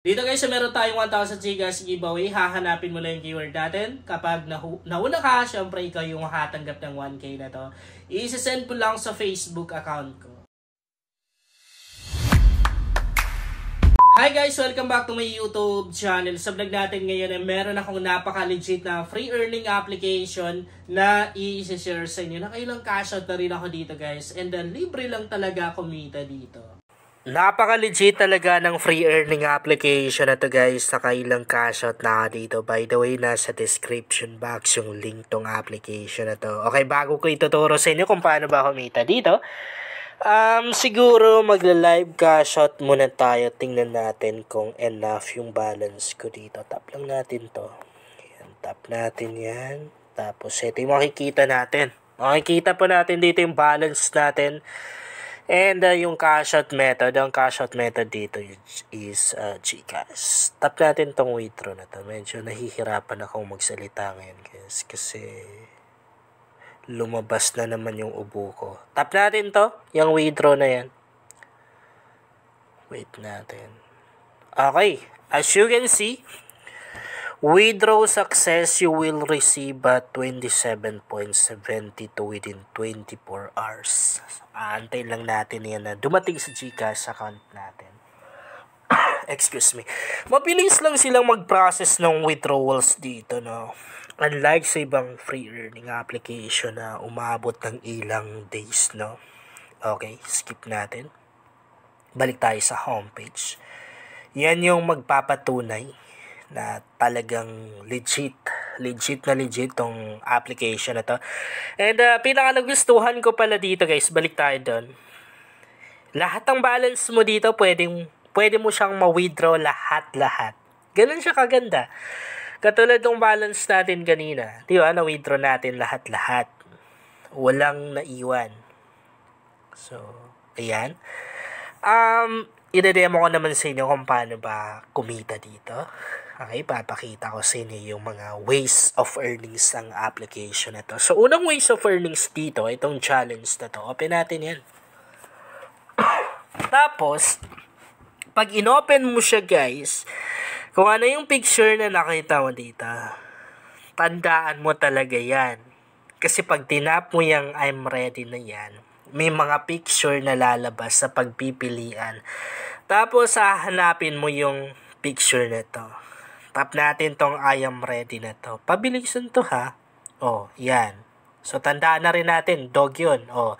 Dito guys, meron tayong 1,000 Gcash giveaway. Hahanapin mo lang yung keyword natin. Kapag nauna ka, syempre ikaw yung makatanggap ng 1K na to. I-send mo lang sa Facebook account ko. Hi guys! Welcome back to my YouTube channel. Sa vlog natin ngayon ay meron akong napaka-legit na free earning application na i-share sa inyo. Nakailang cash out na rin ako dito guys. And libre lang talaga kumita dito. Napaka-legit talaga ng free earning application na to guys. Nakailang cash out na dito. By the way, nasa description box yung link tong application na to. Okay, bago ko ituturo sa inyo kung paano ba kumita dito, siguro magla-live cash out muna tayo. Tingnan natin kung enough yung balance ko dito. Tap lang natin to. Ayan, tap natin yan. Tapos ito yung makikita natin. Makikita po natin dito yung balance natin. And yung cash out method, ang cash out method dito is Gcash. Tap natin tong withdraw na to. Medyo nahihirapan akong magsalita ngayon guys kasi lumabas na naman yung ubo ko. Tap natin to, yung withdraw na yan. Wait natin. Okay, as you can see, withdraw success, you will receive 27.72 within 24 hours. Antay lang natin yan na dumating sa Gcash account natin. Excuse me. Mabilis lang silang mag-process ng withdrawals dito, no? Unlike sa ibang free earning application na umabot ng ilang days, no? Okay, skip natin. Balik tayo sa homepage. Yan yung magpapatunay na talagang legit tong application na to. And pinaka nagustuhan ko pala dito guys, balik tayo doon. Lahat ng balance mo dito pwede mo siyang ma-withdraw lahat. Ganun siya kaganda. Katulad ng balance natin kanina, di ba? Na-withdraw natin lahat. Walang naiwan. So, ayan. I-demo ko naman sa inyo kung paano ba kumita dito. Okay, papakita ko sa inyo yung mga ways of earnings ng application na to. So, unang ways of earnings dito, itong challenge na to. Open natin yan. Tapos, pag inopen mo siya guys, kung ano yung picture na nakita mo dito, tandaan mo talaga yan. Kasi pag tinap mo yung I'm ready na yan, may mga picture na lalabas sa pagpipilian. Tapos, hahanapin mo yung picture na to. Tap natin tong I am ready na to. Pabilisan to ha. Oh, yan. So, tandaan na rin natin. Dog yun. Oh,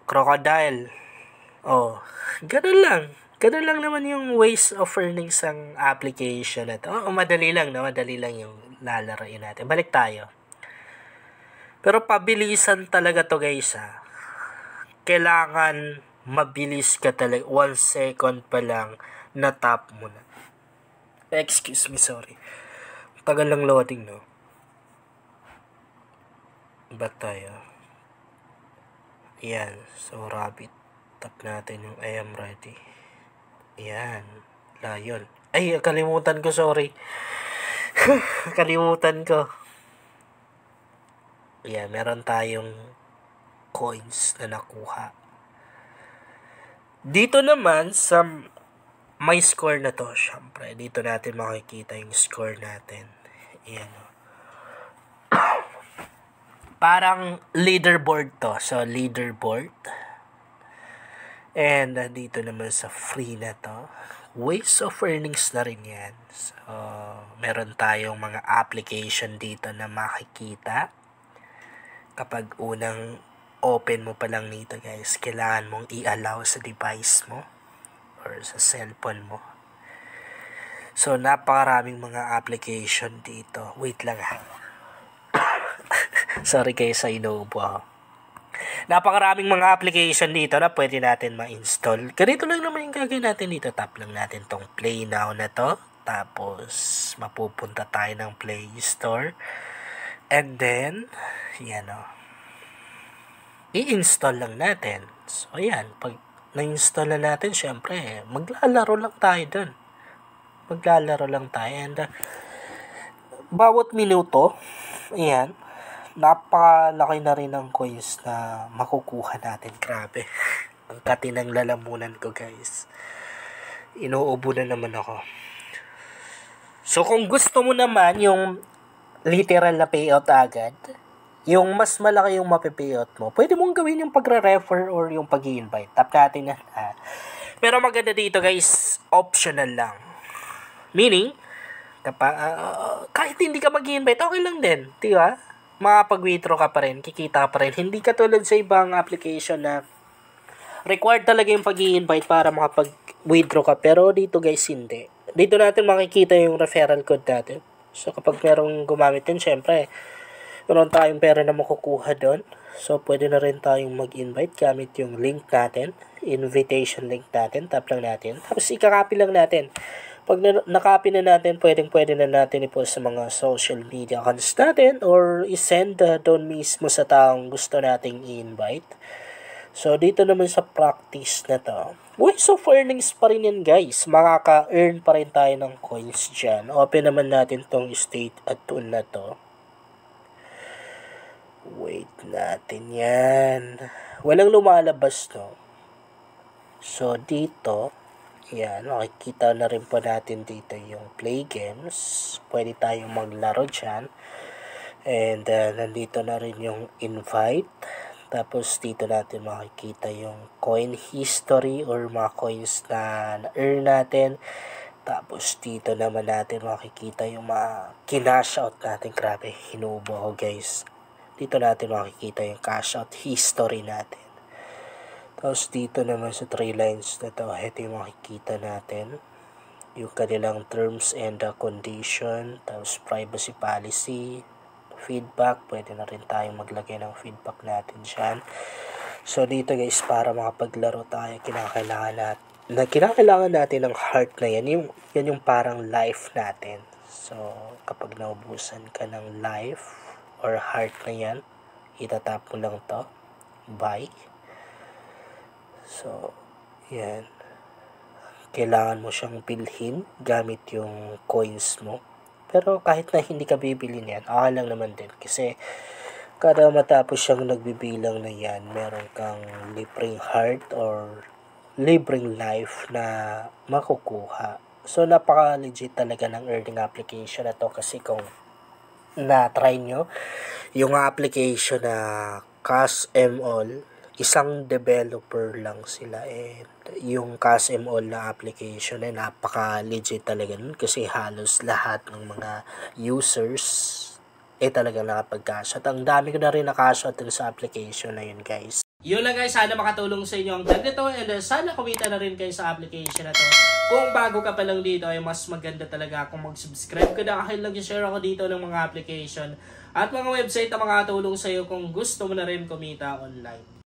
crocodile. Oh, ganun lang. Ganun lang naman yung ways of earnings ang application na to. Oh, madali lang yung lalaroin natin. Balik tayo. Pero pabilisan talaga to guys ha. Kailangan mabilis ka talaga. 1 second pa lang na-tap mo na. Excuse me, sorry. Tagal lang loading, no? Ba't tayo? Ayan. So, rabbit. Tap natin yung I am ready. Ayan. Lion. Ay, kalimutan ko, sorry. Kalimutan ko. Ayan, meron tayong coins na nakuha. Dito naman, sa may score na to, syempre. Dito natin makikita yung score natin. Ayan. Parang leaderboard to. So, leaderboard. And dito naman sa free na to, ways of earnings na rin yan. So, meron tayong mga application dito na makikita. Kapag unang open mo pa lang nito guys, kailangan mong i-allow sa device mo or sa cellphone mo. So, napakaraming mga application dito. Wait lang ha. Sorry kayo sa inuubo ako. Napakaraming mga application dito na pwede natin ma-install. Ganito lang naman yung gagawin natin dito. Tap lang natin tong Play Now na to. Tapos, mapupunta tayo ng Play Store. And then, yan o. I-install lang natin. So, yan. Pag na-install na natin, syempre, maglalaro lang tayo dun. And, bawat minuto, ayan, napakalaki na rin ang coins na makukuha natin. Grabe. Ang kati ng lalamunan ko, guys. Inuubo na naman ako. So, kung gusto mo naman yung literal na payout agad, yung mas malaki yung mapipayout mo, pwede mong gawin yung pagre-refer or yung pag-i-invite. Tap natin na. Pero maganda dito guys, optional lang. Meaning, kahit hindi ka mag-i-invite, okay lang din. Diba? Makapag-withdraw ka pa rin, kikita ka pa rin. Hindi katulad sa ibang application na required talaga yung pag-i-invite para makapag-withdraw ka. Pero dito guys, hindi. Dito natin makikita yung referral code natin. So, kapag merong gumamit din, syempre, meron tayong pera na makukuha doon. So, pwede na rin tayong mag-invite gamit yung link natin, invitation link natin, tap lang natin. Tapos, ikakopy lang natin. Pag nakopy na natin, pwede na natin i-post sa mga social media accounts natin or i-send doon mismo sa taong gusto nating i-invite. So, dito naman sa practice na to, ways of earnings pa rin yan guys. Makaka-earn pa rin tayo ng coins dyan. Open naman natin tong state at tool na to. Wait natin yan. Walang lumalabas no. So, dito, yan, makikita na rin po natin dito yung play games. Pwede tayong maglaro dyan. And nandito na rin yung invite. Tapos dito natin makikita yung coin history or mga coins na na-earn natin. Tapos dito naman natin makikita yung mga kinash out natin. Grabe, hinubo ako guys. Dito natin makikita yung cash out history natin. Tapos dito naman sa 3 lines na to, ito yung makikita natin. Yung kanilang terms and condition. Tapos privacy policy. Feedback, pwede na rin tayong maglagay ng feedback natin dyan. So, dito guys, para makapaglaro tayo, kinakailangan natin ng heart na yan. Yan yung parang life natin. So, kapag naubusan ka ng life or heart na yan, itatap mo lang to. Buy. So, yan. Kailangan mo siyang bilhin gamit yung coins mo. Pero kahit na hindi ka bibili niyan, okay lang naman din. Kasi kada matapos siyang nagbibilang na yan, meron kang libreng heart or libreng life na makukuha. So, napaka-legit talaga ng earning application na to. Kasi kung na-try nyo, yung application na Cash M All, isang developer lang sila. And yung Cash M All na application ay napaka-legit talaga nun kasi halos lahat ng mga users talagang nakapag-cash out. Ang dami ko na rin na-cash out sa application na yun guys. Yun lang guys, sana makatulong sa inyo ang vlog nito and sana kumita na rin kayo sa application na to. Kung bago ka pa lang dito ay mas maganda talaga kung mag-subscribe ka na, kahit mag-share ako dito ng mga application at mga website na makatulong sa iyo kung gusto mo na rin kumita online.